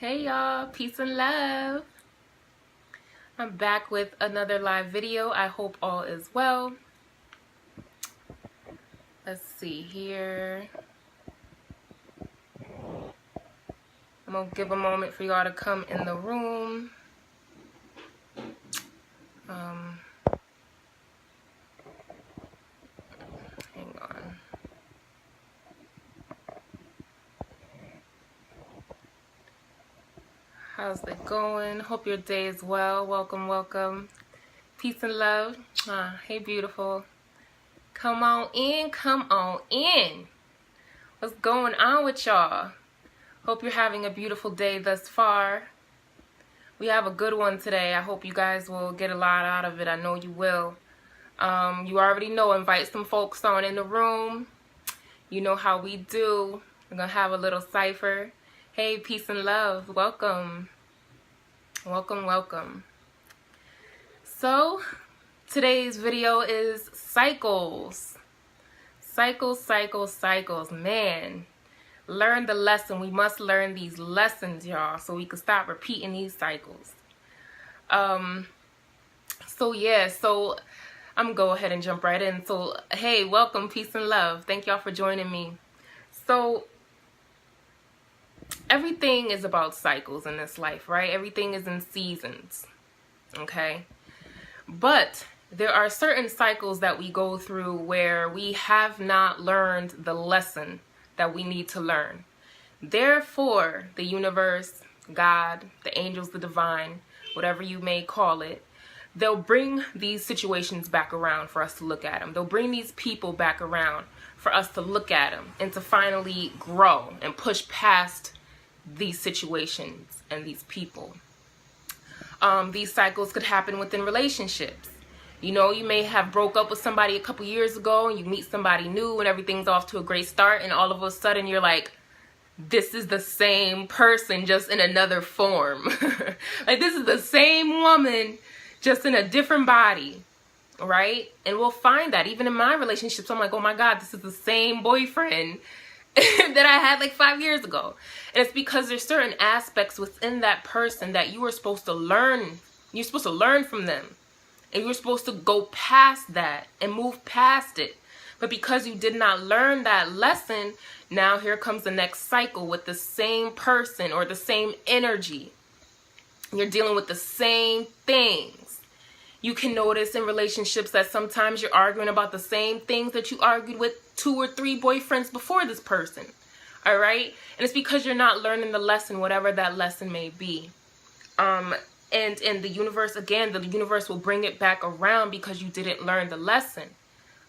Hey y'all, peace and love. I'm back with another live video. I hope all is well. Let's see here. I'm gonna give a moment for y'all to come in the room. Hang on. How's it going? Hope your day is well. Welcome, welcome. Peace and love. Hey, beautiful. Come on in, come on in. What's going on with y'all? Hope you're having a beautiful day thus far. We have a good one today. I hope you guys will get a lot out of it. I know you will. You already know, invite some folks on in the room. You know how we do. We're going to have a little cipher. Hey, peace and love. Welcome. Welcome, welcome. So, today's video is cycles. Cycles, cycles, cycles. Man, learn the lesson. We must learn these lessons, y'all, so we can stop repeating these cycles. So I'm gonna go ahead and jump right in. So, hey, welcome, peace and love. Thank y'all for joining me. So, everything is about cycles in this life, right? Everything is in seasons, okay? But there are certain cycles that we go through where we have not learned the lesson that we need to learn. Therefore, the universe, God, the angels, the divine, whatever you may call it, they'll bring these situations back around for us to look at them. They'll bring these people back around for us to look at them and to finally grow and push past these situations and these people. These cycles could happen within relationships. You know, you may have broke up with somebody a couple years ago and you meet somebody new and everything's off to a great start, and all of a sudden you're like, this is the same person just in another form. Like, this is the same woman just in a different body, right? And we'll find that even in my relationships, I'm like, oh my God, this is the same boyfriend that I had like 5 years ago. And it's because there's certain aspects within that person that you were supposed to learn. You're supposed to learn from them. And you're supposed to go past that and move past it. But because you did not learn that lesson, now here comes the next cycle with the same person or the same energy. You're dealing with the same things. You can notice in relationships that sometimes you're arguing about the same things that you argued with 2 or 3 boyfriends before this person. All right? And it's because you're not learning the lesson, whatever that lesson may be. And in the universe, again, the universe will bring it back around because you didn't learn the lesson.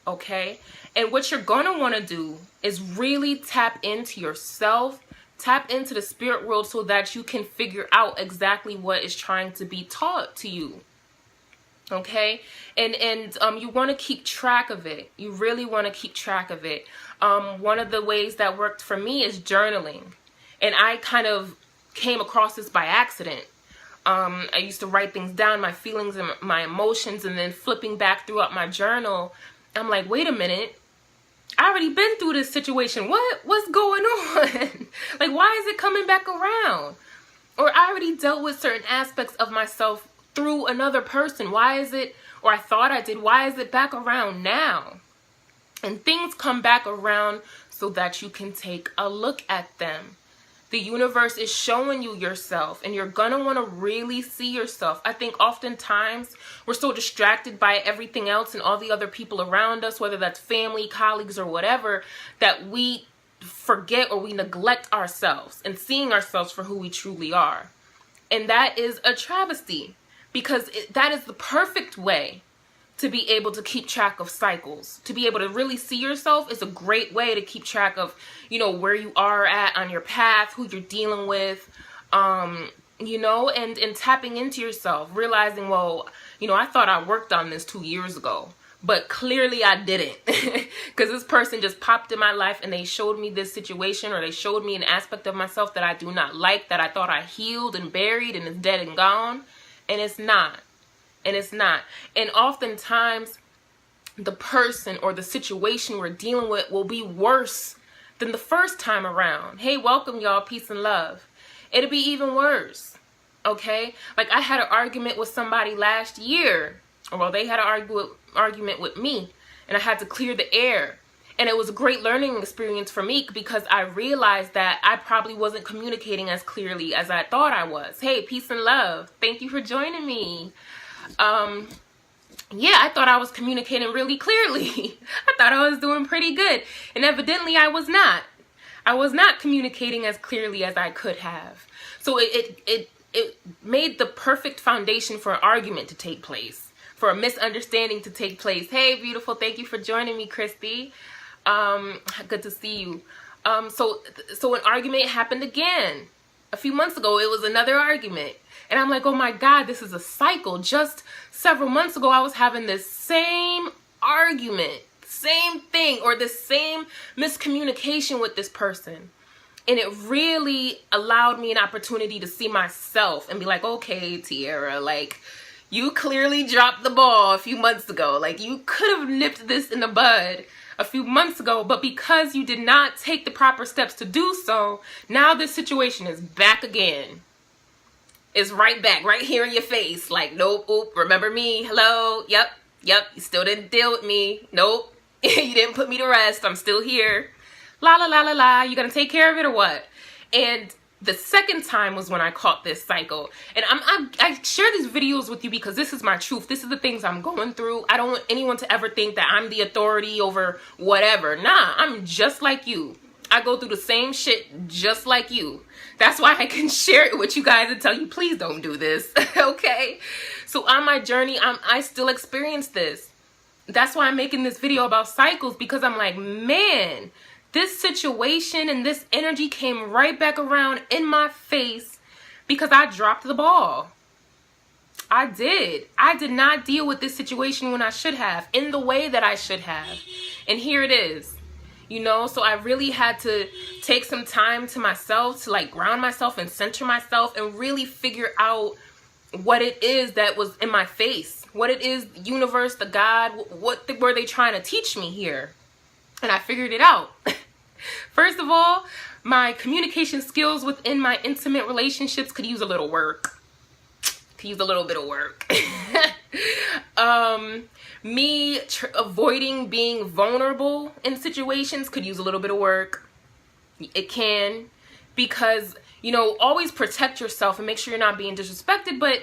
Okay? And what you're going to want to do is really tap into yourself, tap into the spirit world so that you can figure out exactly what is trying to be taught to you. Okay? And you want to keep track of it. You really want to keep track of it. One of the ways that worked for me is journaling. And I kind of came across this by accident. I used to write things down, my feelings and my emotions, and then flipping back throughout my journal, I'm like, wait a minute. I already been through this situation. What's going on? Like, why is it coming back around? Or I already dealt with certain aspects of myself through another person. Why is it, or I thought I did, why is it back around now? And things come back around so that you can take a look at them. The universe is showing you yourself, and you're going to want to really see yourself. I think oftentimes we're so distracted by everything else and all the other people around us, whether that's family, colleagues, or whatever, that we forget or we neglect ourselves and seeing ourselves for who we truly are. And that is a travesty, because that is the perfect way to be able to keep track of cycles. To be able to really see yourself is a great way to keep track of, you know, where you are at on your path, who you're dealing with, you know, and tapping into yourself, realizing, well, you know, I thought I worked on this 2 years ago, but clearly I didn't, because this person just popped in my life and they showed me this situation, or they showed me an aspect of myself that I do not like, that I thought I healed and buried and is dead and gone, and it's not. And it's not. And oftentimes, the person or the situation we're dealing with will be worse than the first time around. Hey, welcome, y'all. Peace and love. it'll be even worse. Okay? Like, I had an argument with somebody last year. Well, they had an argument with me, and I had to clear the air. And it was a great learning experience for me because I realized that I probably wasn't communicating as clearly as I thought I was. Hey, peace and love. Thank you for joining me. Yeah, I thought I was communicating really clearly. I thought I was doing pretty good. And evidently I was not. I was not communicating as clearly as I could have. So it made the perfect foundation for an argument to take place, for a misunderstanding to take place. Hey, beautiful. Thank you for joining me, Christy. Good to see you. So an argument happened again. A few months ago, it was another argument. And I'm like, oh my God, this is a cycle. Just several months ago, I was having this same argument, same thing, or the same miscommunication with this person. And it really allowed me an opportunity to see myself and be like, okay, Tiara, like, you clearly dropped the ball a few months ago. Like, you could have nipped this in the bud a few months ago, but because you did not take the proper steps to do so, now this situation is back again. It's right back, right here in your face. Like, nope, oop, remember me? Hello? Yep, you still didn't deal with me. Nope, you didn't put me to rest. I'm still here. La la la la la. You gonna take care of it or what? And the second time was when I caught this cycle. And I share these videos with you because this is my truth. This is the things I'm going through. I don't want anyone to ever think that I'm the authority over whatever. Nah, I'm just like you. I go through the same shit just like you. That's why I can share it with you guys and tell you, please don't do this, okay? So on my journey, I still experience this. That's why I'm making this video about cycles, because I'm like, man, this situation and this energy came right back around in my face because I dropped the ball. I did. I did not deal with this situation when I should have, in the way that I should have. And here it is. You know, so I really had to take some time to myself to like ground myself and center myself and really figure out what it is that was in my face. What it is, the universe, the God, what were they trying to teach me here? And I figured it out. First of all, my communication skills within my intimate relationships could use a little work. Could use a little bit of work. Avoiding being vulnerable in situations could use a little bit of work. It can, because, you know, always protect yourself and make sure you're not being disrespected, but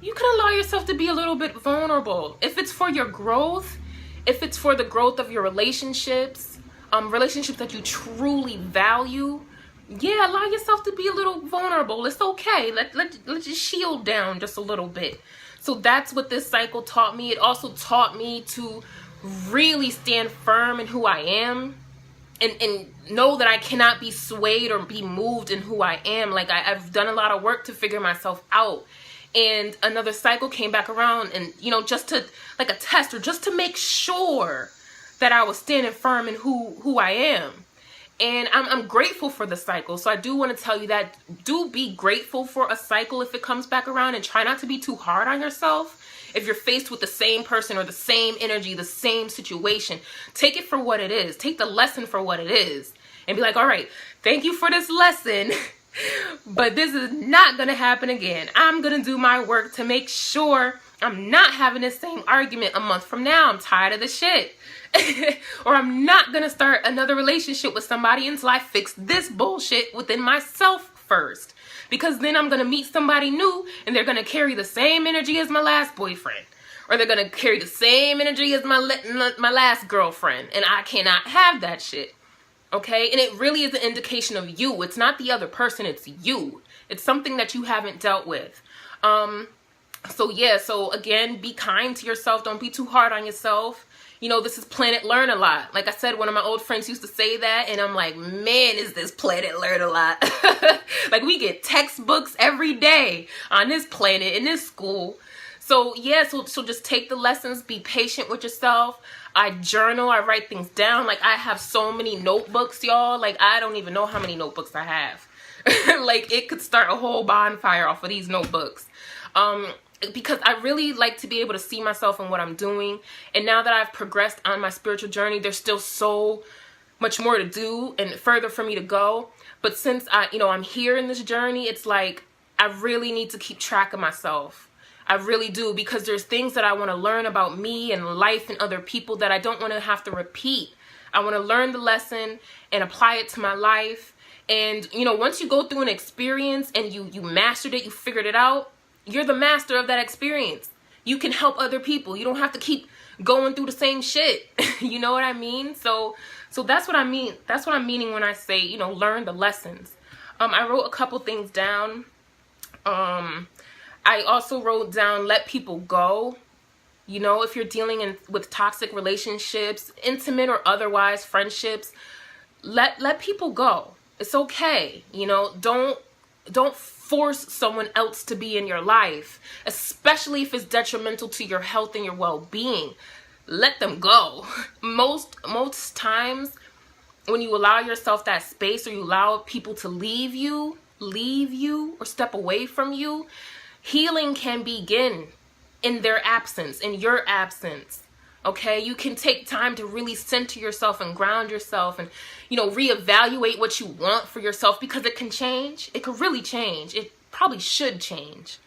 you can allow yourself to be a little bit vulnerable. If it's for your growth, if it's for the growth of your relationships, relationships that you truly value, yeah, allow yourself to be a little vulnerable. It's okay. Let's just shield down just a little bit. So that's what this cycle taught me. It also taught me to really stand firm in who I am and know that I cannot be swayed or be moved in who I am. Like, I've done a lot of work to figure myself out. And another cycle came back around, and, you know, just to, like a test, or just to make sure that I was standing firm in who I am. And I'm grateful for the cycle. So I do want to tell you that, do be grateful for a cycle if it comes back around, and try not to be too hard on yourself. If you're faced with the same person or the same energy, the same situation, take it for what it is. Take the lesson for what it is and be like, all right, thank you for this lesson, but this is not going to happen again. I'm going to do my work to make sure I'm not having this same argument a month from now. I'm tired of the shit. Or I'm not going to start another relationship with somebody until I fix this bullshit within myself first. Because then I'm going to meet somebody new and they're going to carry the same energy as my last boyfriend. Or they're going to carry the same energy as my last girlfriend. And I cannot have that shit. Okay? And it really is an indication of you. It's not the other person. It's you. It's something that you haven't dealt with. So yeah. So again, be kind to yourself. Don't be too hard on yourself. You know, this is Planet Learn a Lot. Like I said, one of my old friends used to say that, and I'm like, man, is this Planet Learn a Lot. Like, we get textbooks every day on this planet, in this school. So yeah, so just take the lessons, be patient with yourself. I journal, I write things down. Like, I have so many notebooks, y'all. Like, I don't even know how many notebooks I have. Like, it could start a whole bonfire off of these notebooks. Because I really like to be able to see myself in what I'm doing. And now that I've progressed on my spiritual journey, there's still so much more to do and further for me to go. But since I'm here in this journey, it's like I really need to keep track of myself. I really do, because there's things that I want to learn about me and life and other people that I don't want to have to repeat. I want to learn the lesson and apply it to my life. And, once you go through an experience and you mastered it, you figured it out, you're the master of that experience. You can help other people. You don't have to keep going through the same shit. You know what I mean? So that's what I mean. That's what I'm meaning when I say, learn the lessons. I wrote a couple things down. I also wrote down, let people go. If you're dealing with toxic relationships, intimate or otherwise, friendships, let people go. It's okay. Don't force someone else to be in your life, especially if it's detrimental to your health and your well-being. Let them go. Most times when you allow yourself that space, or you allow people to leave you or step away from you, healing can begin in their absence, in your absence. Okay, you can take time to really center yourself and ground yourself and, reevaluate what you want for yourself, because it can change. It could really change. It probably should change.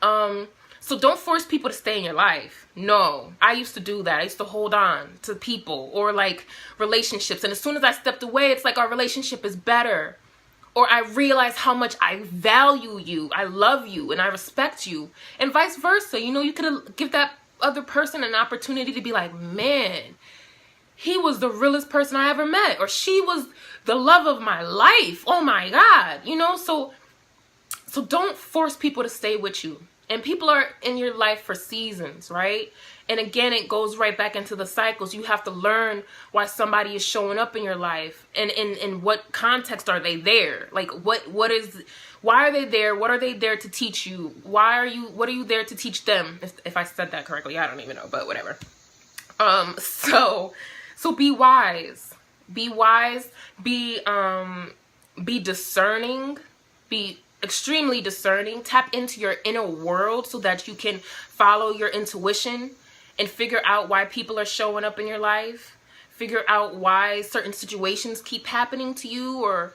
So don't force people to stay in your life. No, I used to do that. I used to hold on to people or like relationships. And as soon as I stepped away, it's like our relationship is better. Or I realize how much I value you, I love you, and I respect you. And vice versa. You could give that other person an opportunity to be like, man, he was the realest person I ever met. Or she was the love of my life. Oh my God. So don't force people to stay with you. And people are in your life for seasons, right? And again, it goes right back into the cycles. You have to learn why somebody is showing up in your life, and in what context are they there? Like why are they there? What are they there to teach you? What are you there to teach them? If I said that correctly, I don't even know, but whatever. So be wise. Be wise, be discerning, be extremely discerning. Tap into your inner world so that you can follow your intuition and figure out why people are showing up in your life. Figure out why certain situations keep happening to you, or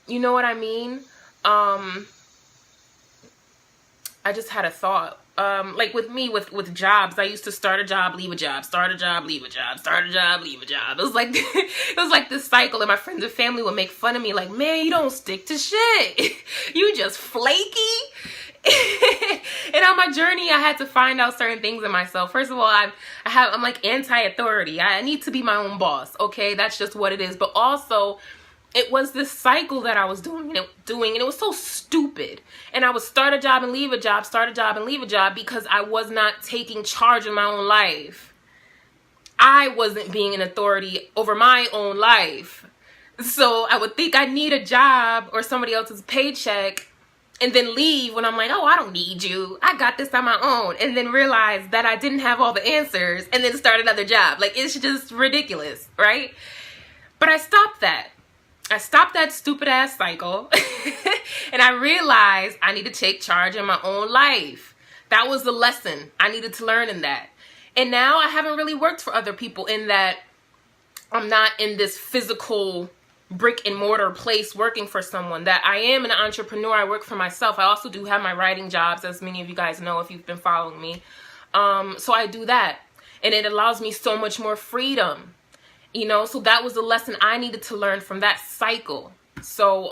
you know what I mean? I just had a thought. Like with me, with jobs, I used to start a job, leave a job, start a job, leave a job, start a job, leave a job. It was like this cycle, and my friends and family would make fun of me, like, man, you don't stick to shit. You just flaky. And on my journey, I had to find out certain things in myself. First of all, I'm like anti-authority. I need to be my own boss. Okay, that's just what it is. But also, it was this cycle that I was doing, and it was so stupid. And I would start a job and leave a job, start a job and leave a job, because I was not taking charge of my own life. I wasn't being an authority over my own life. So I would think I need a job or somebody else's paycheck, and then leave when I'm like, oh, I don't need you. I got this on my own. And then realize that I didn't have all the answers, and then start another job. Like, it's just ridiculous, right? But I stopped that. I stopped that stupid ass cycle. And I realized I need to take charge of my own life. That was the lesson I needed to learn in that. And now I haven't really worked for other people, in that I'm not in this physical brick and mortar place working for someone. That I am an entrepreneur. I work for myself. I also do have my writing jobs, as many of you guys know if you've been following me. So I do that. And it allows me so much more freedom. So that was the lesson I needed to learn from that cycle. So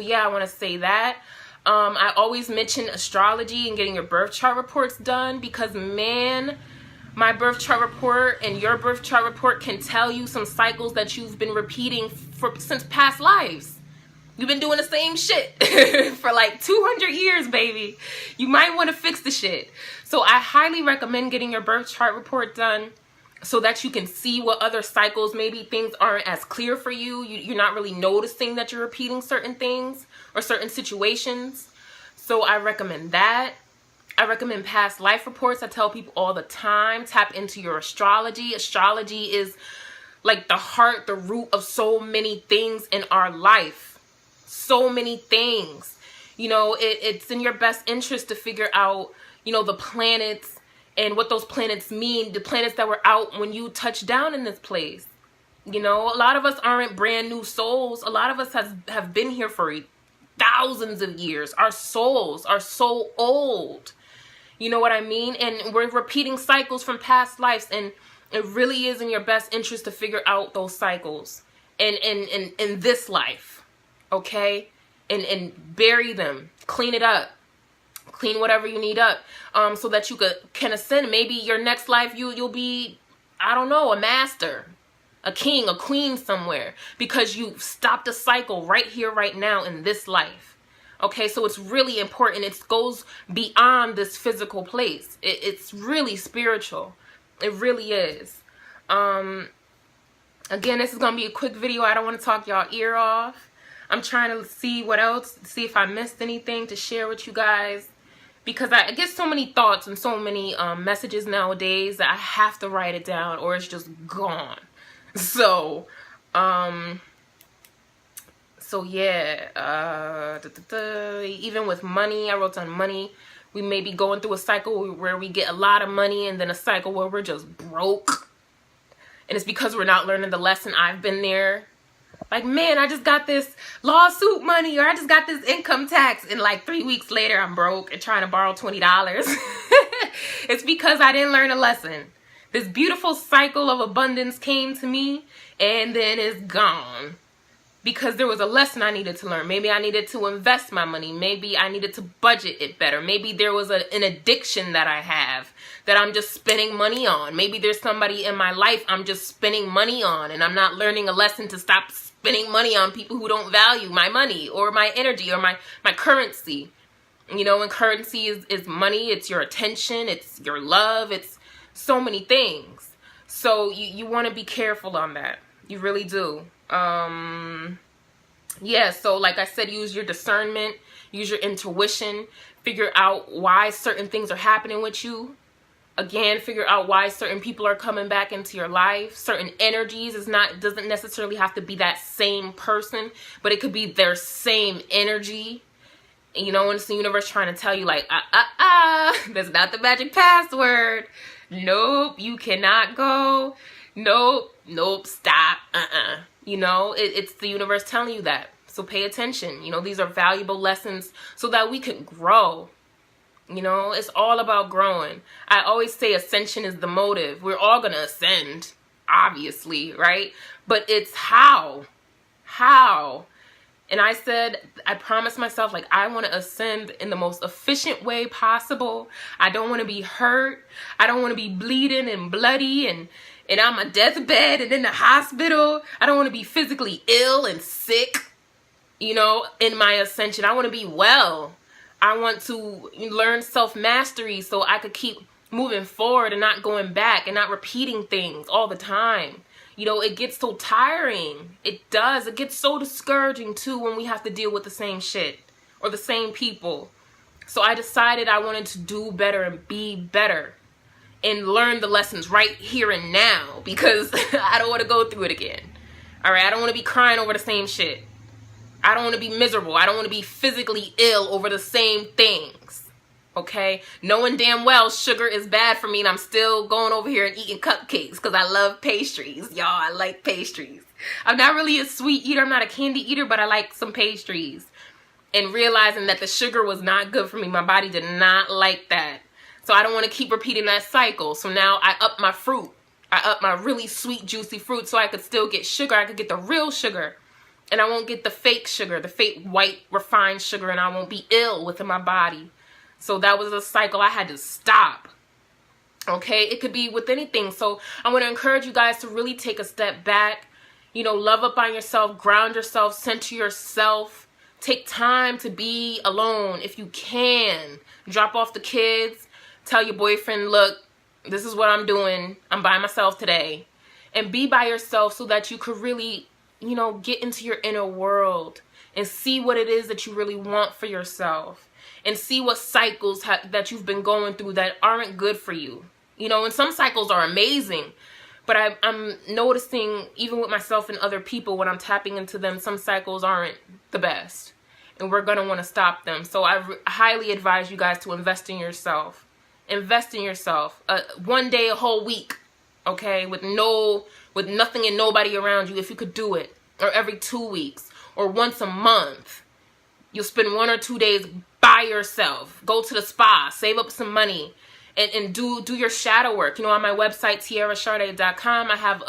yeah, I want to say that. I always mention astrology and getting your birth chart reports done, because man, my birth chart report and your birth chart report can tell you some cycles that you've been repeating since past lives. You've been doing the same shit for like 200 years, baby. You might want to fix the shit. So I highly recommend getting your birth chart report done, so that you can see what other cycles, maybe things aren't as clear for you. You're not really noticing that you're repeating certain things or certain situations. So I recommend that. I recommend past life reports. I tell people all the time, tap into your astrology. Astrology is like the heart, the root of so many things in our life. So many things. It's in your best interest to figure out, the planets and what those planets mean, the planets that were out when you touched down in this place. You know, a lot of us aren't brand new souls. A lot of us have been here for thousands of years. Our souls are so old. You know what I mean? And we're repeating cycles from past lives, and it really is in your best interest to figure out those cycles in this life, okay? And bury them, clean it up, clean whatever you need up, so that you can ascend. Maybe your next life you'll be, I don't know, a master, a king, a queen somewhere, because you stopped a cycle right here, right now in this life. Okay, so it's really important. It goes beyond this physical place. It's really spiritual. It really is. Again, this is gonna be a quick video. I don't want to talk y'all ear off. I'm trying to see what else, see if I missed anything to share with you guys, because I get so many thoughts and so many messages nowadays that I have to write it down or it's just gone. So yeah, even with money, I wrote down money. We may be going through a cycle where we get a lot of money, and then a cycle where we're just broke. And it's because we're not learning the lesson. I've been there. Like, man, I just got this lawsuit money, or I just got this income tax, and like 3 weeks later I'm broke and trying to borrow $20. It's because I didn't learn a lesson. This beautiful cycle of abundance came to me, and then it's gone. Because there was a lesson I needed to learn. Maybe I needed to invest my money. Maybe I needed to budget it better. Maybe there was an addiction that I have that I'm just spending money on. Maybe there's somebody in my life I'm just spending money on, and I'm not learning a lesson to stop spending money on people who don't value my money or my energy or my currency. You know, and currency is money. It's your attention. It's your love. It's so many things. So you want to be careful on that. You really do. Yeah, so like I said, use your discernment, use your intuition, figure out why certain things are happening with you. Again, figure out why certain people are coming back into your life. Certain energies doesn't necessarily have to be that same person, but it could be their same energy. You know, and it's the universe trying to tell you, like, that's not the magic password. Nope, you cannot go. Nope, stop. You know, it's the universe telling you that. So pay attention. You know, these are valuable lessons so that we can grow. You know, it's all about growing. I always say ascension is the motive. We're all going to ascend, obviously, right? But it's how. And I said, I promised myself, like, I want to ascend in the most efficient way possible. I don't want to be hurt. I don't want to be bleeding and bloody and on my deathbed and in the hospital. I don't want to be physically ill and sick, you know, in my ascension. I want to be well. I want to learn self-mastery so I could keep moving forward and not going back and not repeating things all the time. You know, it gets so tiring. It does. It gets so discouraging too when we have to deal with the same shit or the same people. So I decided I wanted to do better and be better and learn the lessons right here and now, because I don't want to go through it again. All right, I don't want to be crying over the same shit. I don't want to be miserable. I don't want to be physically ill over the same things. Okay, knowing damn well sugar is bad for me, and I'm still going over here and eating cupcakes because I love pastries. Y'all, I like pastries. I'm not really a sweet eater. I'm not a candy eater, but I like some pastries. And realizing that the sugar was not good for me. My body did not like that. So I don't want to keep repeating that cycle. So now I up my fruit. I up my really sweet, juicy fruit so I could still get sugar. I could get the real sugar. And I won't get the fake sugar, the fake white refined sugar, and I won't be ill within my body. So that was a cycle I had to stop. Okay, it could be with anything. So I want to encourage you guys to really take a step back. You know, love up on yourself, ground yourself, center yourself. Take time to be alone if you can. Drop off the kids. Tell your boyfriend, look, this is what I'm doing. I'm by myself today. And be by yourself so that you could really, you know, get into your inner world and see what it is that you really want for yourself. And see what cycles that you've been going through that aren't good for you. You know, and some cycles are amazing. But I'm noticing, even with myself and other people, when I'm tapping into them, some cycles aren't the best. And we're going to want to stop them. So I highly advise you guys to invest in yourself. Invest in yourself. One day, a whole week. okay? With nothing and nobody around you, if you could do it. Or every 2 weeks. Or once a month. You'll spend 1 or 2 days by yourself. Go to the spa. Save up some money. And do your shadow work. You know, on my website, TiaraSharde.com, I have,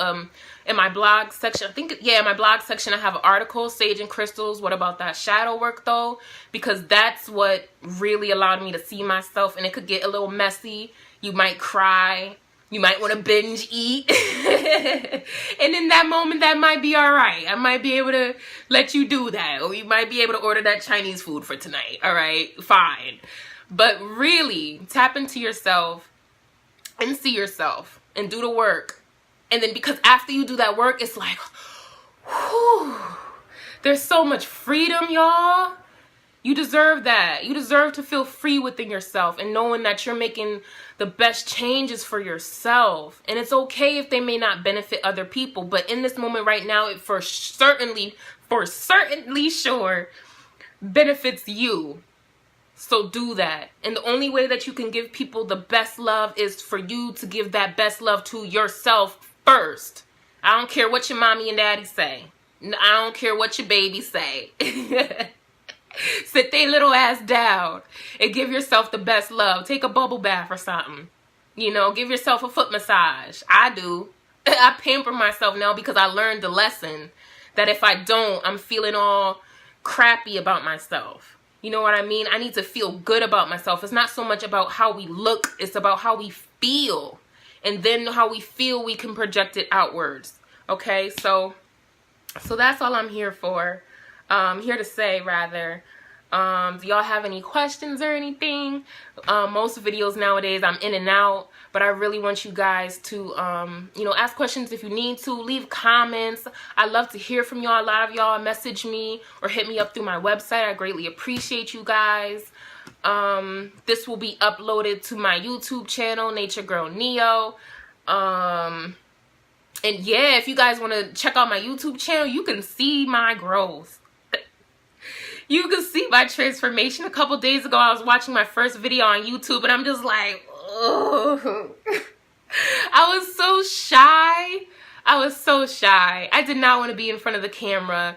in my blog section, in my blog section, I have an article, Sage and Crystals. What about that shadow work, though? Because that's what really allowed me to see myself. And it could get a little messy. You might cry. You might want to binge eat. And in that moment, that might be all right. I might be able to let you do that. Or you might be able to order that Chinese food for tonight. All right? Fine. But really, tap into yourself and see yourself and do the work. And then because after you do that work, it's like, whew, there's so much freedom, y'all. You deserve that. You deserve to feel free within yourself and knowing that you're making the best changes for yourself. And it's okay if they may not benefit other people. But in this moment right now, it for certainly sure benefits you. So do that. And the only way that you can give people the best love is for you to give that best love to yourself first. I don't care what your mommy and daddy say. I don't care what your baby say. Sit their little ass down and give yourself the best love. Take a bubble bath or something. You know, give yourself a foot massage. I do. I pamper myself now because I learned the lesson that if I don't, I'm feeling all crappy about myself. You know what I mean? I need to feel good about myself. It's not so much about how we look. It's about how we feel. And then how we feel, we can project it outwards. Okay? So that's all I'm here for. Here to say, rather. Do y'all have any questions or anything? Most videos nowadays, I'm in and out. But I really want you guys to, ask questions if you need to. Leave comments. I love to hear from y'all. A lot of y'all message me or hit me up through my website. I greatly appreciate you guys. This will be uploaded to my YouTube channel, Nature Girl Neo. And yeah, if you guys want to check out my YouTube channel, you can see my growth. You can see my transformation. A couple days ago, I was watching my first video on YouTube, and I'm just like, oh. I was so shy. I did not want to be in front of the camera.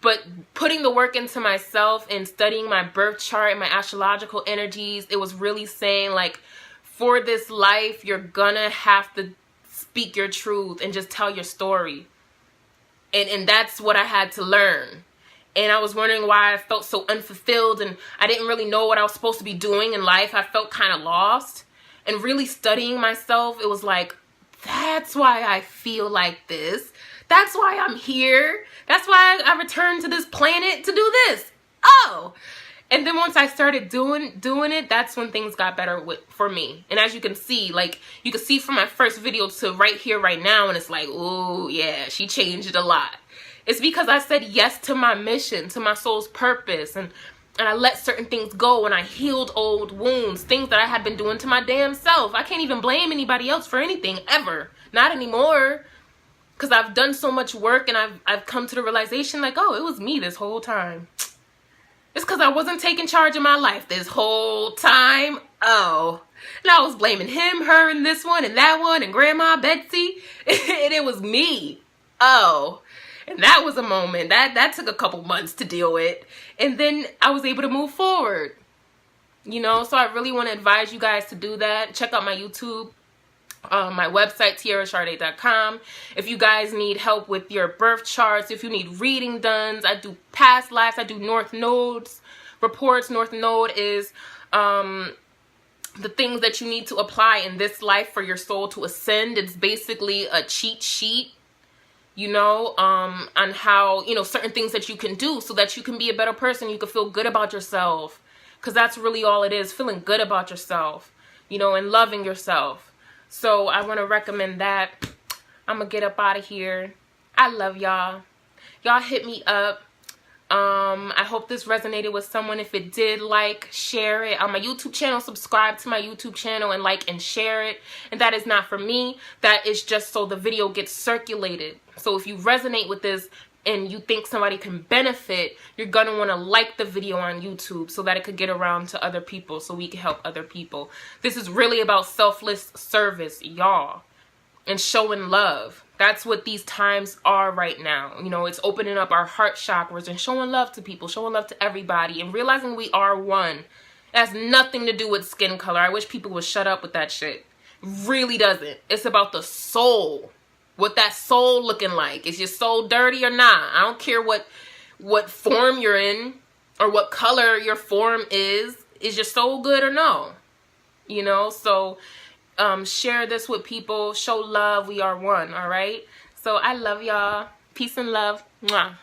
But putting the work into myself and studying my birth chart and my astrological energies, it was really saying, like, for this life, you're gonna have to speak your truth and just tell your story. And that's what I had to learn. And I was wondering why I felt so unfulfilled and I didn't really know what I was supposed to be doing in life. I felt kind of lost. And really studying myself, it was like, that's why I feel like this. That's why I'm here. That's why I returned to this planet to do this. Oh! And then once I started doing it, that's when things got better for me. And as you can see, like, you can see from my first video to right here, right now, and it's like, oh, yeah, she changed a lot. It's because I said yes to my mission, to my soul's purpose, and I let certain things go, and I healed old wounds, things that I had been doing to my damn self. I can't even blame anybody else for anything, ever. Not anymore. Because I've done so much work, and I've come to the realization, like, oh, it was me this whole time. It's because I wasn't taking charge of my life this whole time. Oh. And I was blaming him, her, and this one, and that one, and Grandma Betsy. And it was me. Oh. And that was a moment. That took a couple months to deal with. And then I was able to move forward. You know, so I really want to advise you guys to do that. Check out my YouTube. My website, TiaraSharde.com. If you guys need help with your birth charts, if you need reading done, I do past lives, I do North Nodes reports. North Node is the things that you need to apply in this life for your soul to ascend. It's basically a cheat sheet, you know, on how, you know, certain things that you can do so that you can be a better person. You can feel good about yourself, because that's really all it is, feeling good about yourself, you know, and loving yourself. So I want to recommend that. I'm going to get up out of here. I love y'all. Y'all hit me up. I hope this resonated with someone. If it did, like, share it on my YouTube channel. Subscribe to my YouTube channel and like and share it. And that is not for me. That is just so the video gets circulated. So if you resonate with this and you think somebody can benefit, you're going to want to like the video on YouTube so that it could get around to other people, so we can help other people. This is really about selfless service, y'all. and showing love. That's what these times are right now. You know, it's opening up our heart chakras and showing love to people, showing love to everybody, and realizing we are one. It has nothing to do with skin color. I wish people would shut up with that shit. Really doesn't. It's about the soul. What that soul looking like. Is your soul dirty or not? I don't care what form you're in or what color your form is. Is your soul good or no? You know, so share this with people. Show love. We are one, all right? So I love y'all. Peace and love. Mwah.